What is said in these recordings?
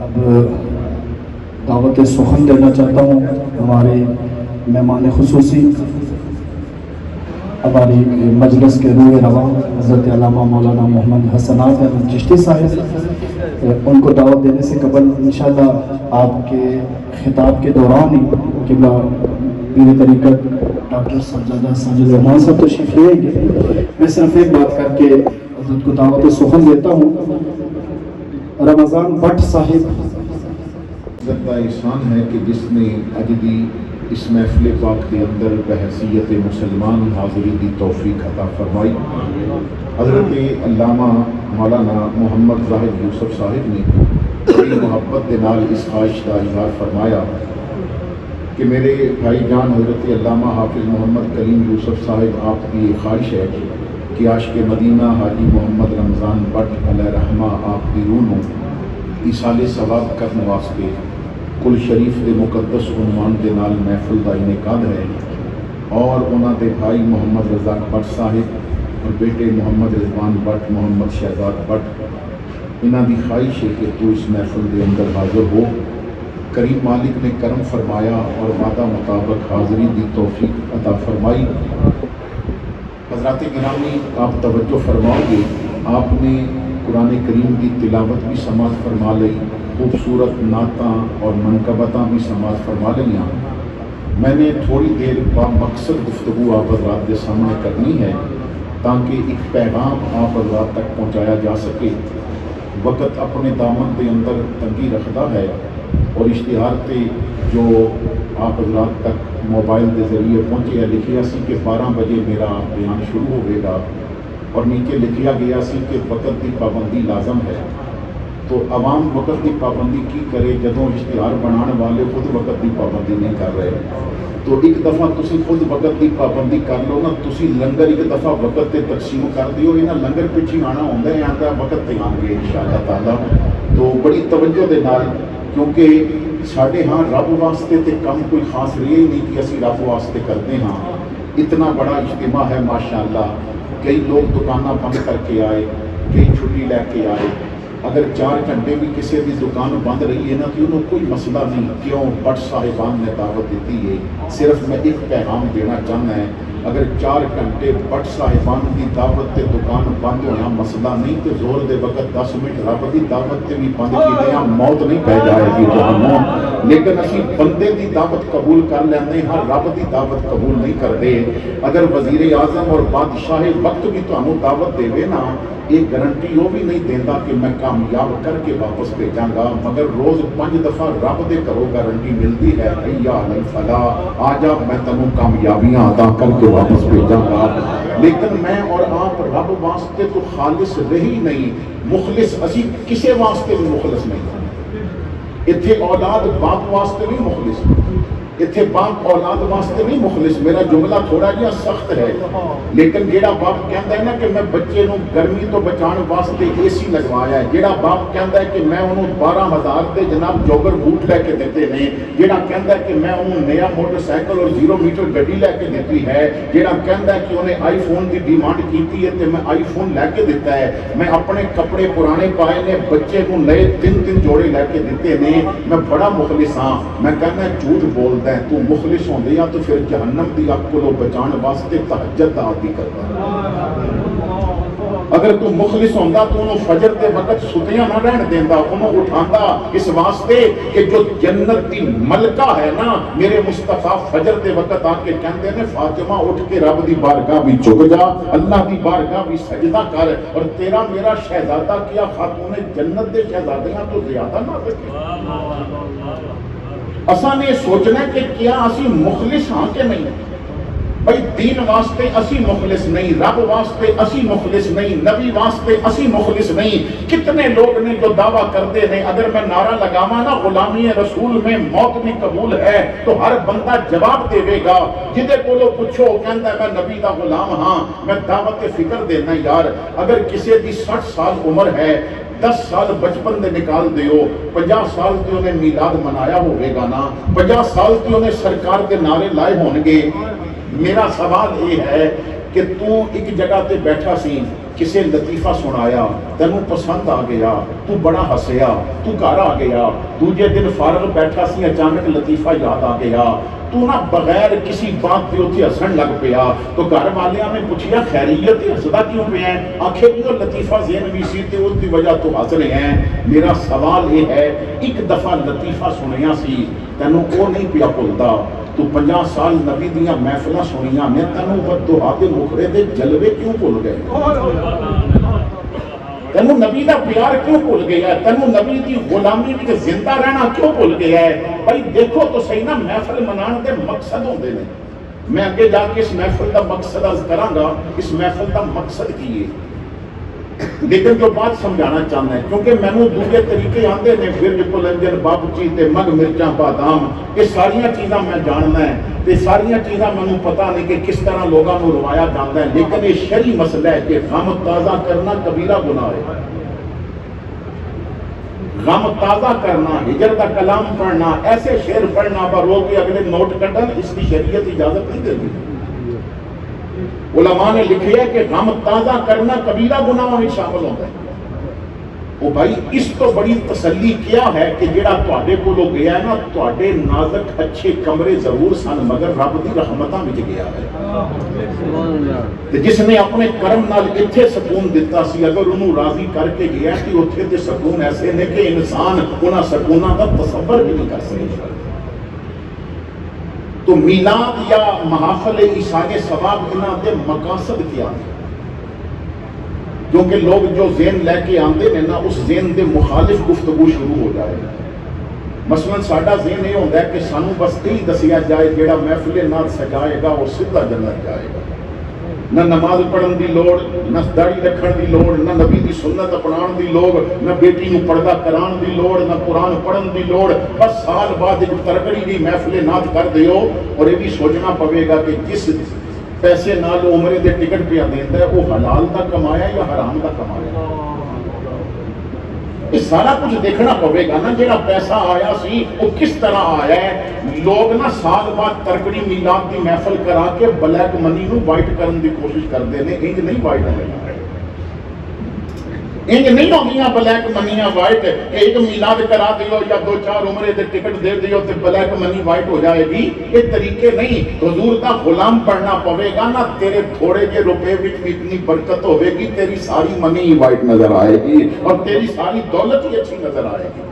اب دعوت سخن دینا چاہتا ہوں ہمارے مہمان خصوصی، ہماری مجلس کے روح رواں حضرت علامہ مولانا محمد حسنات احمد چشتی صاحب، ان کو دعوت دینے سے قبل انشاءاللہ آپ کے خطاب کے دوران ہی قبلہ پیر طریقت ڈاکٹر سرجادہ ساجد رحمان صاحب تشریف لیں گے۔ میں صرف ایک بات کر کے حضرت کو دعوت سخن دیتا ہوں۔ رمضان بٹ صاحب عزت کا احسان ہے کہ جس نے اج دی اس محفل پاک کے اندر بحیثیت مسلمان حاضری دی توفیق عطا فرمائی۔ حضرت علامہ مولانا محمد زاہد یوسف صاحب نے بڑی محبت کے نال اس خواہش کا اظہار فرمایا کہ میرے بھائی جان حضرت علامہ حافظ محمد کلیم یوسف صاحب، آپ کی یہ خواہش ہے کہ عاشق مدینہ حاجی محمد رمضان بٹ علیہ رحمہ آپ کی روح ایصال ثواب کرنے واسطے کل شریف کے مقدس عنوان کے نال محفل کا انعقاد ہے، اور انہوں کے بھائی محمد رزاق بٹ صاحب اور بیٹے محمد رضوان بٹ، محمد شہزاد بٹ، انہوں کی خواہش ہے کہ تو اس محفل کے اندر حاضر ہو۔ کریم مالک نے کرم فرمایا اور وعدہ مطابق حاضری دی توفیق عطا فرمائی۔ حضرات گرامی، آپ توجہ فرماؤ گے، آپ نے قرآن کریم کی تلاوت بھی سماعت فرما لئی، خوبصورت نعتاں اور منقبتاں بھی سماعت فرما لیا۔ میں نے تھوڑی دیر با مقصد گفتگو آپ حضرات کے سامنے کرنی ہے تاکہ ایک پیغام آپ حضرات تک پہنچایا جا سکے۔ وقت اپنے دامن کے اندر تنگی رکھتا ہے، اور اشتہار تے جو آپ حضرات تک موبائل کے ذریعے پہنچے ہے، لکھیا سی کہ 12 بجے میرا بیان شروع ہوئے گا، اور نیچے لکھیا گیا سی کہ وقت کی پابندی لازم ہے۔ تو عوام وقت کی پابندی کی کرے جدوں اشتہار بنانے والے خود وقت کی پابندی نہیں کر رہے؟ تو ایک دفعہ تسی خود وقت کی پابندی کر لو نا، تسی لنگر ایک دفعہ وقت تے تقسیم کر دیو، یہاں لنگر پیچھے آنا ہوتا ہے، آتا وقت تے آن گے انشاءاللہ تعالیٰ۔ تو بڑی توجہ دے نال، کیونکہ ساڑھے ہاں رب واسطے تے کم کوئی خاص رہے ہی نہیں کہ اسی رب واسطے کرتے ہاں۔ اتنا بڑا اجتماع ہے ماشاءاللہ، کئی لوگ دکانہ بند کر کے آئے، کئی چھٹی لے کے آئے۔ اگر 4 گھنٹے بھی کسی بھی دکان بند رہی ہے نا تو انہوں کوئی مسئلہ نہیں، کیوں بٹ صاحبان نے دعوت دیتی ہے۔ صرف میں ایک پیغام دینا چاہنا ہے، اگر 4 گھنٹے بٹ صاحبان کی دعوت تے دکان بند ہونا مسئلہ نہیں تو زور دے وقت 10 منٹ رب کی دعوت تے بھی بند کی دیا، موت نہیں پہ جائے گی جہنم۔ لیکن اسی بندے دی دعوت قبول کر لیندے ہاں، رب دی دعوت قبول نہیں کرتے۔ اگر وزیر اعظم اور بادشاہ وقت بھی تانوں دعوت دے نا، ایک گارنٹی وہ بھی نہیں دیتا کہ میں کامیاب کر کے واپس بھیجاں گا، مگر روز 5 دفعہ رب دے کرو گارنٹی ملتی ہے، حیا علی الفلاح، آ جا میں تمہیں کامیابیاں عطا کر کے واپس بھیجاں گا۔ لیکن میں اور آپ رب واسطے تو خالص رہی نہیں، مخلص اسی کسے واسطے بھی مخلص نہیں۔ اتھے اولاد باپ واسطے نہیں مخلص، اتھے باپ اولاد واسطے نہیں مخلص۔ میرا جملہ تھوڑا جہا سخت ہے، لیکن جیڑا باپ کہندا ہے نا کہ میں بچے نو گرمی تو بچان واسطے اے سی لگوایا ہے، جیڑا باپ کہندا ہے کہ میں انہوں 12,000 دے جناب جوگر بوٹ لے کے دیتے ہیں، جیڑا کہندا ہے کہ میں انہوں نیا موٹر سائیکل اور 0 میٹر گڈی لے کے دیتی ہے، جیڑا کہندا ہے کہ انہیں آئی فون کی ڈیمانڈ کیتی ہے تے میں آئی فون لے کے دیتا ہے، میں اپنے کپڑے پرانے پائے نے بچے کو نئے 3 جوڑے لے کے دیتے ہیں، میں بڑا مخلص ہاں۔ میں کہنا جھوٹ بول تو مخلص ہوں دیا تو پھر جہنم دی اگ کو بچان واسطے تہجد عادی کرتا۔ اگر تو مخلص ہوندا تو انہوں فجر کے وقت ستیاں نہ رہن دیندا، انہوں اٹھاندا اس واسطے کہ جو جنت دی ملکہ ہے نا، میرے مصطفیٰ فجر کے وقت آ کے کہندے نے فاطمہ اٹھ کے رب دی بارگاہ بھی جھک جا، اللہ دی بارگاہ بھی سجدہ کر، اور تیرا میرا شہزادہ کیا خاتون جنت دے شہزادیاں تو زیادہ نہ رکھے۔ اساں نے سوچنا کہ کیا اسی مخلص ہاں کہ نہیں؟ بھائی دین واسطے اسی مخلص نہیں، رب واسطے اسی مخلص نہیں، نبی واسطے اسی مخلص نہیں۔ کتنے لوگ نے جو دعویٰ کرتے ہیں اگر میں نعرہ لگاواں نا غلامی رسول میں موت بھی قبول ہے، تو ہر بندہ جواب دے گا، جدے کولو پوچھو کہندا ہے میں نبی دا غلام ہاں، میں دعوت فکر دینا یار۔ اگر کسی دی 60 سال عمر ہے، 10 سال بچپن دے نکال دیو، 50 سال تے انہیں میلاد منایا ہوئے گا نا، 50 سال تے انہیں سرکار کے نعرے لائے ہون گے۔ میرا سوال یہ ہے کہ تو ایک جگہ تے بیٹھا سی، کسے لطیفہ سنایا، تینوں پسند آ گیا، تو بڑا ہسیا، تو گھر آ گیا، دوجے دن فارغ بیٹھا سی اچانک لطیفہ یاد آ گیا، تو نہ بغیر کسی بات پہ اتنے ہسن لگ پیا، تو گھر والیاں نے پوچھیا خیریت ہسدا کیوں پہ ہیں؟ آخر بھی وہ لطیفہ ذہن بھی سی تے اس کی وجہ تو ہس رہے ہیں۔ میرا سوال یہ ہے، ایک دفعہ لطیفہ سنیا سی، تینوں وہ نہیں پیا بھولتا، تو 50 سال نبی دیاں محفلاں سنیاں نے، تینوں بددعا دے مکھڑے دے جلوے کیوں بھول گئے؟ تینوں نبی دا پیار کیوں بھول گیا ہے؟ تینوں نبی دی غلامی وچ زندہ رہنا کیوں بھول گیا ہے؟ بھائی دیکھو تو صحیح نا، محفل منان دے مقصد ہوندے نے۔ میں اگے جا کے اس محفل دا مقصد عرض کراں گا، اس محفل دا مقصد کی ہے، لیکن جو بات سمجھانا چاہنا ہے، کیونکہ مینوں دوسرے طریقے آندے نے، برج کلنجر بابچی تے مگ مرچاں بادام، یہ ساریاں چیزاں میں جاننا ہے، تے ساریاں چیزاں مینوں پتہ نہیں کہ کس طرح لوگاں نوں روایا جاندا ہے، لیکن یہ شرعی مسئلہ ہے کہ غم تازہ کرنا کبیرہ گناہ ہے۔ غم تازہ کرنا، ہجر کا کلام پڑھنا، ایسے شعر پڑھنا برو کے اگلے نوٹ کٹن، اس کی شریعت اجازت نہیں دیتی۔ علماء نے لکھے ہے کہ غم تازہ کرنا کبیرہ گناہوں میں شامل ہوتا ہے۔ وہ بھائی اس تو بڑی تسلی کیا ہے کہ جڑا تواڈے کولوں گیا ہے نا، تواڈے نازک اچھے کمرے ضرور سن، مگر رب دی رحمتاں وچ گیا ہے، تے جس نے اپنے کرم نال ایتھے سکون دتا سی، اگر انہوں راضی کر کے گیا کہ اوتھے تے سکون ایسے نے کہ انسان انہاں سکوناں دا تصور بھی نہیں کر سکتا۔ تو میلاد یا محافل عیسائی ثواب انہاں دے مقاصد کیا ہیں؟ کیونکہ لوگ جو ذہن لے کے آندے ہیں نا، اس ذہن دے مخالف گفتگو شروع ہو جائے گا۔ مثلا ساڈا ذہن یہ ہوتا ہے کہ سانو بس یہی دسیا جائے جیڑا محفل نال سجائے گا وہ سیدھا جنت جائے گا، نہ نماز پڑھن دی لوڑ، نہ داڑھی رکھن دی لوڑ، نہ نبی دی سنت اپنان دی لوڑ، نہ بیٹی نو پردہ کران دی لوڑ، نہ قرآن پڑھن دی لوڑ، بس سال بعد ایک ترکڑی دی محفل نات کر دیو، اور یہ بھی سوچنا پوے گا کہ جس پیسے نال عمرے دے ٹکٹ پہ دیندا ہے وہ حلال دا کمایا یا حرام دا کمایا؟ یہ سارا کچھ دیکھنا پوے گا نا، جڑا پیسہ آیا سی وہ کس طرح آیا ہے۔ لوگ نا سال بعد ترکڑی میلاد دی محفل کرا کے بلیک منی نو وائٹ کرن دی کوشش کرتے ہیں، انج نہیں وائٹ ہونا، انج نہیں ہوگیاں بلیک منیاں وائٹ کہ ایک میلاد کرا دیو یا 2-4 عمرے دے ٹکٹ دے دیو تے بلیک منی وائٹ ہو جائے گی، یہ طریقے نہیں۔ حضور دا غلام پڑھنا پوے گا نا، تیرے تھوڑے جے روپے وچ بھی اتنی برکت ہوے گی، تیری ساری منی ہی وائٹ نظر آئے گی اور تیری ساری دولت ہی اچھی نظر آئے گی۔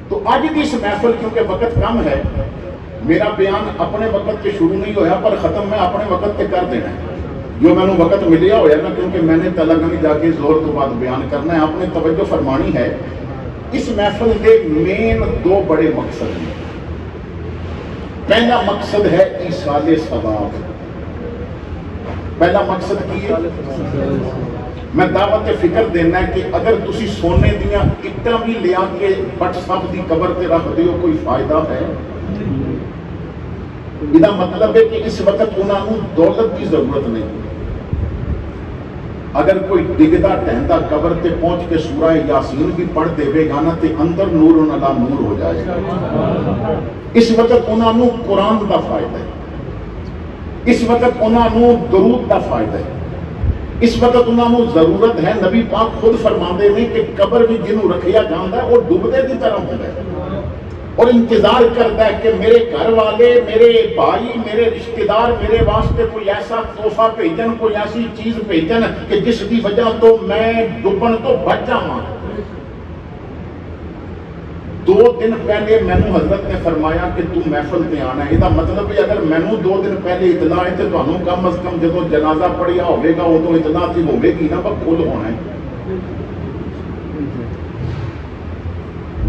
تو آج دی اس محفل کیونکہ وقت کم ہے، میرا بیان اپنے وقت کے شروع نہیں ہویا پر ختم میں اپنے وقت پہ کر دینا ہے، جو میں نے وقت ملیا ہوا نا، کیونکہ میں نے تلنگانی جا کے زور تو بعد بیان کرنا ہے، آپ نے توجہ فرمانی ہے۔ اس محفل کے مین 2 بڑے مقصد ہیں۔ پہلا مقصد ہے ایصال ثواب۔ پہلا مقصد کی ہے، میں دعوت فکر دینا ہے کہ اگر تسی سونے دیاں اٹاں بھی لیا کے بٹ صاحب دی قبر تے رکھ دیو، کوئی فائدہ ہے؟ یہ مطلب ہے کہ اس وقت انہوں نے دولت کی ضرورت نہیں۔ اگر کوئی ڈگدا ٹہندا قبر تے پہنچ کے سورہ یاسین بھی پڑھ دے گا نا تے اندر نور علی نور ہو جائے گا۔ اس وقت انہوں نے قرآن دا فائدہ ہے، اس وقت انہوں نے درود دا فائدہ ہے، اس وقت انہوں نے ضرورت ہے۔ نبی پاک خود فرماندے نے کہ قبر بھی جنہوں رکھیا جاندا ہے وہ ڈوبدے کی طرح ہوتا ہے اور انتظار کرتا ہے کہ میرے گھر والے، میرے بھائی، میرے رشتہ دار میرے واسطے کوئی ایسا تحفہ بھیجن، کوئی ایسی چیز بھیجن کہ جس کی وجہ تو میں ڈوبن تو بچ جاواں۔ 2 دن پہلے مینوں حضرت نے فرمایا کہ تم محفل تے آنا ہے، یہ مطلب ہے اگر مینوں 2 دن پہلے اطلاع ہے تو تانوں کم از کم جدوں جنازہ پڑھیا ہوئے گا ادوں اطلاع تے ہوئے گی نا، بکھل ہونا ہے۔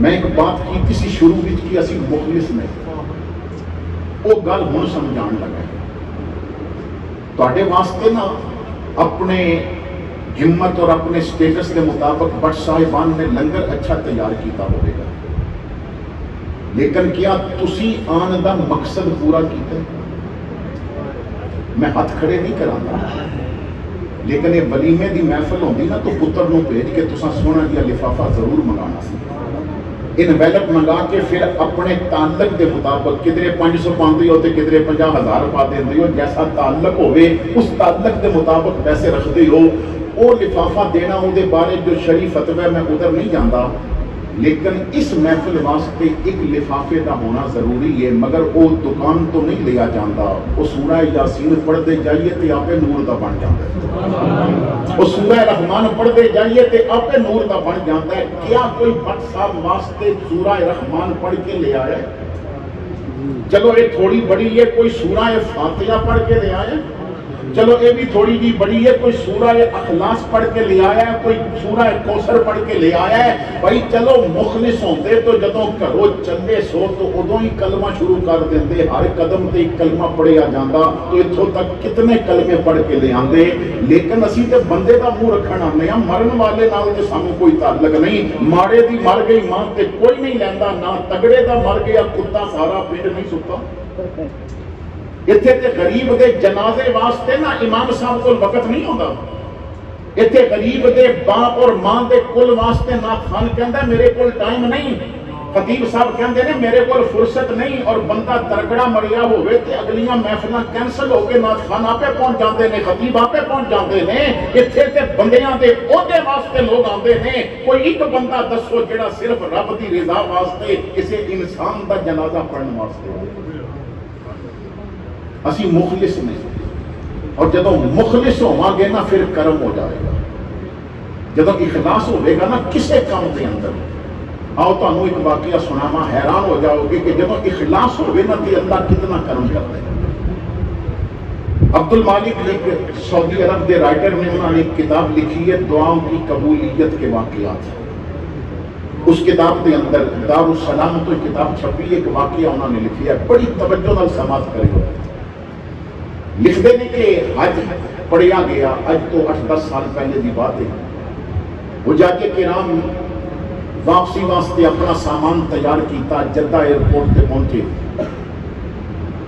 میں ایک بات کی کسی شروع وچ کی اسی مخلص نے وہ گل ہن سمجھان لگا تواڈے واسطے نا، اپنے ہمت اور اپنے سٹیٹس کے مطابق بٹ صاحبان نے لنگر اچھا تیار کیتا ہوئے گا، لیکن کیا تسی آن دا مقصد پورا کیتا ہے؟ میں ہاتھ کھڑے نہیں کرانا، لیکن یہ ولیمے دی محفل ہوندی نا تو پتر نو بھیج کے تساں سونا جیا لفافہ ضرور منگانا سی، انویلپ منگا کے پھر اپنے تعلق دے مطابق کدھرے 500 پاندی ہو تے کدھرے 50,000 پا دیندی ہو، جیسا تعلق ہوئے اس تعلق دے مطابق پیسے رکھ دی ہو۔ وہ لفافہ دینا وہ بارے جو شرعی فتوی میں ادھر نہیں جانا، لیکن اس محفل واسطے ایک لفافے کا ہونا ضروری ہے، مگر وہ دکان تو نہیں لیا جاتا، وہ سورہ یاسین پڑھتے جائیے تو آپ نور کا بن جاتا ہے، وہ سورہ رحمان پڑھتے جائیے تو آپ نور کا بن جاتا ہے۔ کیا کوئی بٹ صاحب واسطے سورہ رحمان پڑھ کے لے آیا؟ چلو یہ تھوڑی بڑی ہے، کوئی سورہ فاتحہ پڑھ کے لے آیا، چلو یہ بھی تھوڑی جی بڑی ہے، کوئی سورہ اخلاص پڑھ کے لے آیا ہے، کوئی سورہ کوثر پڑھ کے لے آیا ہے۔ بھائی چلو مخلص ہوتے تو جدوں گھروں چلے سو تو ادوں ہی کلمہ شروع کر دیندے، ہر قدم تے کلمہ پڑھیا جاندہ، تو اتھوں تک کتنے کلمے پڑھ کے لے آندے۔ لیکن اسی تے بندے دا منہ رکھن آنے ہیں، مرن والے نال تے سانوں کوئی تعلق نہیں، ماڑے دی مر گئی ماں تے کوئی نہیں لیندا، نہ تگڑے دا مر گیا کتا سارا پنڈ نہیں ستا۔ اتھے تے غریب دے جنازے واسطے نا امام صاحب کو وقت نہیں ہوتا، اتھے غریب دے باپ اور ماں دے کل واسطے نعت خوان کہندا میرے کول ٹائم نہیں، خطیب صاحب کہندے نے میرے کول فرصت نہیں، اور بندہ ترکڑا مریا ہوئے تے اگلیاں محفلاں کینسل ہو کے نعت خوان آپے پہنچ جاندے نے، خطیب آپے پہنچ جاندے نے۔ اتھے تے بندیاں دے عہدے واسطے لوگ آندے نے، کوئی ایک بندہ دسو جڑا صرف رب دی رضا واسطے کسے انسان دا جنازہ پڑھن واسطے ہو۔ اسی مخلص نہیں، اور جدوں مخلص ہوواں گے نا پھر کرم ہو جائے گا، جدوں اخلاص ہوئے گا نا کسے کام دے اندر۔ آؤ تانوں ایک واقعہ سناواں، حیران ہو جاؤ گے کہ جدوں اخلاص ہوئے نا تے اللہ کتنا کرم کرتا ہے۔ عبد المالک ایک سعودی عرب دے رائٹر نے، انہوں نے ایک کتاب لکھی ہے دعاؤں کی قبولیت کے واقعات۔ اس کتاب کے اندر دار السلام تو ایک کتاب چھپی، ایک واقعہ انہوں نے لکھی ہے، بڑی توجہ نال سماعت کرو۔ لکھتے ہیں کہ حج پڑھیا گیا، اج تو 8-10 سال پہلے دی بات ہے، حجاج کرام واپسی واسطے اپنا سامان تیار کیتا، جدہ ایئرپورٹ تے پہنچے۔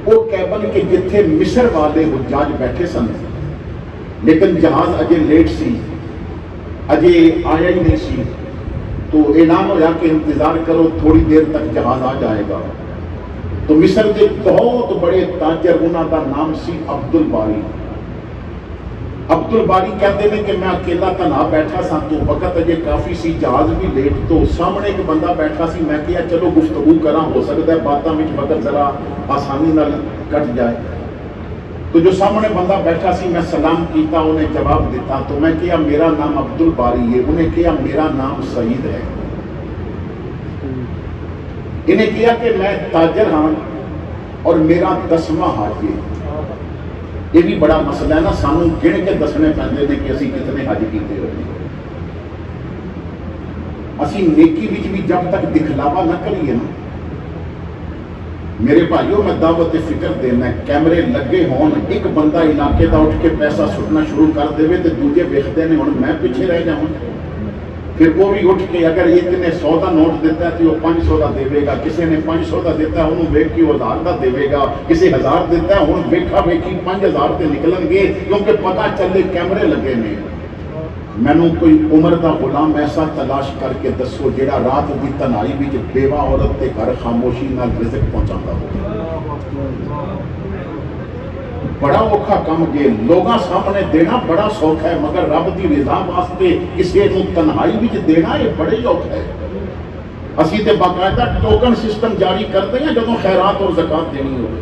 وہ کیبن کے جتھے مصر والے حجاج بیٹھے سن، لیکن جہاز اجے لیٹ سی، اجے آیا ہی نہیں سی، تو اعلان ہوا کہ انتظار کرو تھوڑی دیر تک جہاز آ جائے گا۔ تو مصر کے بہت بڑے تاجر، انہوں کا نام سی عبد الباری۔ عبد الباری کہتے ہیں کہ میں اکیلا تنہا بیٹھا سا، تو وقت اجے کافی سی، جہاز بھی لیٹ، تو سامنے ایک بندہ بیٹھا سی، میں کہا چلو گفتگو کراں، ہو سکتا ہے باتاں وچ وقت ذرا آسانی نال کٹ جائے۔ تو جو سامنے بندہ بیٹھا سی، میں سلام کیتا، انہیں جواب دیتا، تو میں کہا میرا نام عبد الباری ہے، انہیں کہا میرا نام سعید ہے۔ انہیں کہا کہ میں تاجر ہاں اور میرا 10واں حج ہے۔ یہ بھی بڑا مسئلہ ہے نا، سانوں گن کے دسنے پہندے نے کہ اسی کتنے حج کیتے ہوئے۔ اسی نیکی وچ بھی جب تک دکھلاوا نہ کریے نا، میرے بھائیوں میں دعوت فکر دینا ہے، کیمرے لگے ہون، ایک بندہ علاقے دا اٹھ کے پیسہ سٹنا شروع کر دے تے دوجے ویکھدے نے ہن میں پیچھے رہ جاؤں، پھر وہ بھی اٹھ کے اگر ایک نے 100 کا نوٹ دیتا ہے تو وہ 500 کا دے گا، کسی نے 500 کا دیتا ہے انہوں ویکھ کے وہ 1000 کا دے گا، کسی 1000 دیتا ہے انہوں ویکھا ویکھی 5000 تے نکلن گے، کیونکہ پتہ چلے کیمرے لگے نے۔ مینوں کوئی عمر دا غلام ایسا تلاش کر کے دسو جڑا رات دی تنہائی وچ بیوہ عورت تے گھر خاموشی نال رزق پہنچاتا ہو۔ بڑا اوکھا کم جے، لوگاں سامنے دینا بڑا سوکھا ہے، مگر رب دی رضا واسطے کسی نو تنہائی وچ دینا یہ بڑے ہی اوکھا ہے۔ اسی تے باقاعدہ ٹوکن سسٹم جاری کرتے ہیں جدوں خیرات اور زکات دینی ہوئے،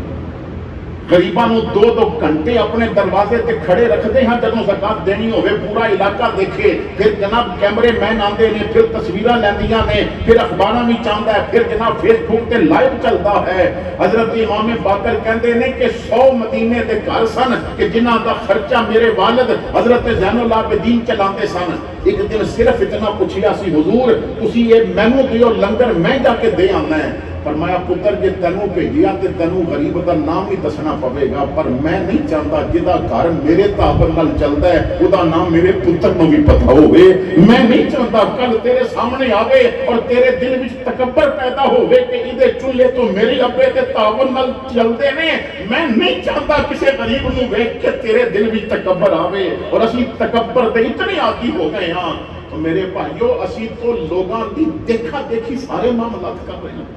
غریباں نو 2-2 گھنٹے اپنے دروازے تے کھڑے رکھتے ہیں جدوں زکات دینی ہوئے، پورا علاقہ دیکھے، پھر جناب کیمرے مین آندے نے، پھر تصویراں لیندیاں نے، پھر اخباراں وچ آندا ہے، پھر جناب فیس بک تے لائیو چلتا ہے۔ حضرت امام باقر کہندے نے کہ 100 مدینے دے گھر سن کہ جنہاں دا خرچہ میرے والد حضرت زین العابدین چلاندے سن۔ ایک دن صرف اتنا پوچھیا سی، حضور تسی یہ مینوں دیو لنگر میں جا کے دے آنا ہے۔ فرمایا پتر جے تینوں بھیجیا تے تینوں غریب دا نام ہی دسنا پوے گا، پر میں نہیں چاہتا جدا گھر میرے تعاون نال چلدا ہے او دا نام میرے پتر نوں بھی پتہ ہوے۔ میں نہیں چاہتا کل تیرے سامنے آوے اور تیرے دل وچ تکبر پیدا ہوے کہ ایدے چولہے تو میری ابے تے تعاون نال چلدے نے۔ میں نہیں چاہتا کسے غریب نوں ویکھ کے تیرے دل وچ تکبر آوے، اور اسی تکبر دے اتنے عادی ہو گئے ہاں۔ تو میرے بھائیو اسی تو لوگاں دی دیکھا دیکھی سارے معاملات کر رہے ہیں۔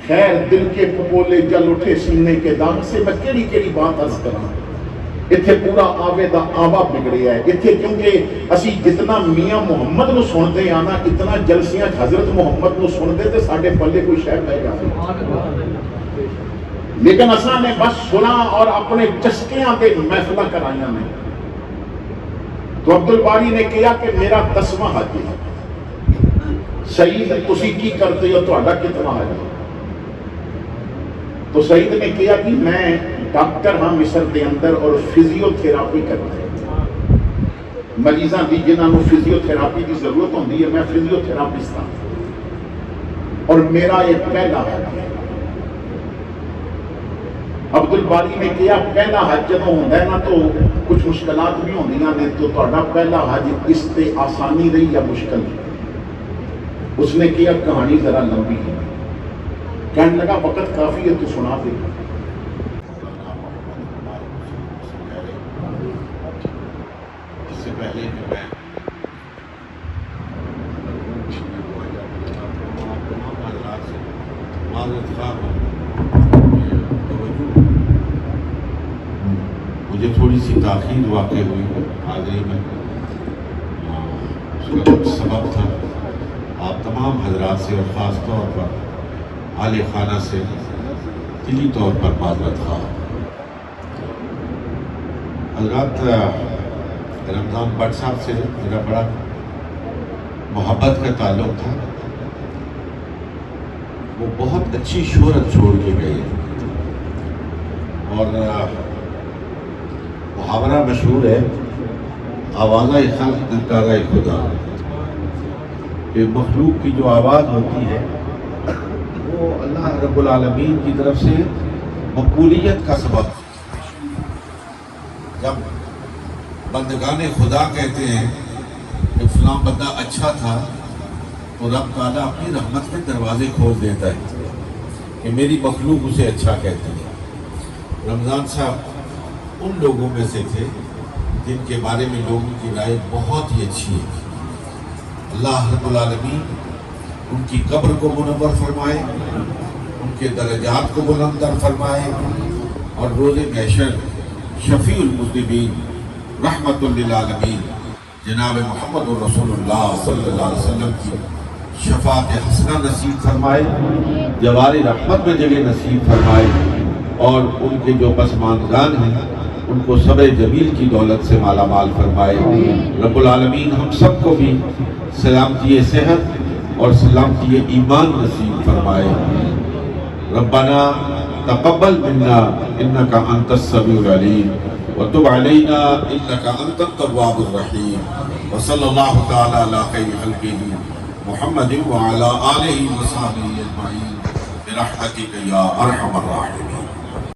خیر دل کے پپولے جل اٹھے سینے کے داغ سے، میں کیڑی کیڑی بات عرض کراں۔ اتنے پورا آوے دا آوا بگڑیا ہے اتنے، کیونکہ اسی جتنا میاں محمد نو سنتے ہیں نا اتنا جلسیاں حضرت محمد نو سنتے تے ساڈے پلے کوئی شے پہ جاتی، لیکن اساں نے بس سنا اور اپنے چسکیاں دے محفلہ کرائیاں نے۔ تو عبدالباری نے کہا کہ میرا 10واں حج ہے، سعید تسی کی کرتے ہو، تہاڈا کتنا حج ہے؟ تو سعید نے کہا کہ میں ڈاکٹر ہاں مصر دے اندر اور فزیو تھراپی کرتا ہے، مریضاں دی جنہاں نو فزیو تھراپی دی ضرورت ہوندی ہے، میں فزیو تھراپسٹ ہاں اور میرا یہ پہلا حج ہے۔ عبدالباری نے کہا پہلا حج جب ہوتا ہے نا تو کچھ مشکلات بھی ہوندی ہیں، تو تہاڈا پہلا حج اس تے آسانی رہی یا مشکل؟ اس نے کہا کہانی ذرا لمبی ہے، کہنے لگا وقت کافی ہے تو سنا دے۔ اس سے پہلے کہ میں مجھے تھوڑی سی تاخیر واقع ہوئی حاضری میں، اس کا کچھ سبب تھا، آپ تمام حضرات سے اور خاص طور پر اہل خانہ سے دلی طور پر معذرت خواہ۔ حضرات رمضان بٹ صاحب سے میرا بڑا محبت کا تعلق تھا، وہ بہت اچھی شہرت چھوڑ کے گئے اور محاورہ مشہور ہے آوازہ خلق نکارہ خدا، کہ مخلوق کی جو آواز ہوتی ہے وہ اللہ رب العالمین کی طرف سے مقبولیت کا سبب۔ جب بندگان خدا کہتے ہیں کہ فلاں بندہ اچھا تھا تو رب تعالیٰ اپنی رحمت کے دروازے کھول دیتا ہے کہ میری مخلوق اسے اچھا کہتی ہے۔ رمضان صاحب ان لوگوں میں سے تھے جن کے بارے میں لوگوں کی رائے بہت ہی اچھی ہے۔ اللہ رب العالمین ان کی قبر کو منور فرمائے، ان کے درجات کو بلندر فرمائے، اور روز محشر شفیع المذنبین رحمت للعالمین جناب محمد رسول اللہ صلی اللہ علیہ وسلم کی شفاعت حسنہ نصیب فرمائے، جوار رحمت میں جگہ نصیب فرمائے، اور ان کے جو پسماندگان ہیں ان کو صبر جمیل کی دولت سے مالا مال فرمائے۔ رب العالمین ہم سب کو بھی سلامتی صحت اور سلامتی ایمان نصیب فرمائے۔ ربنا تقبل منا انک انت السمیع العلیم وتب علینا انک انت التواب الرحیم، وصلی اللہ تعالی علی خیر خلقہ محمد وعلی آلہ وصحبہ اجمعین برحمتک یا ارحم الراحمین۔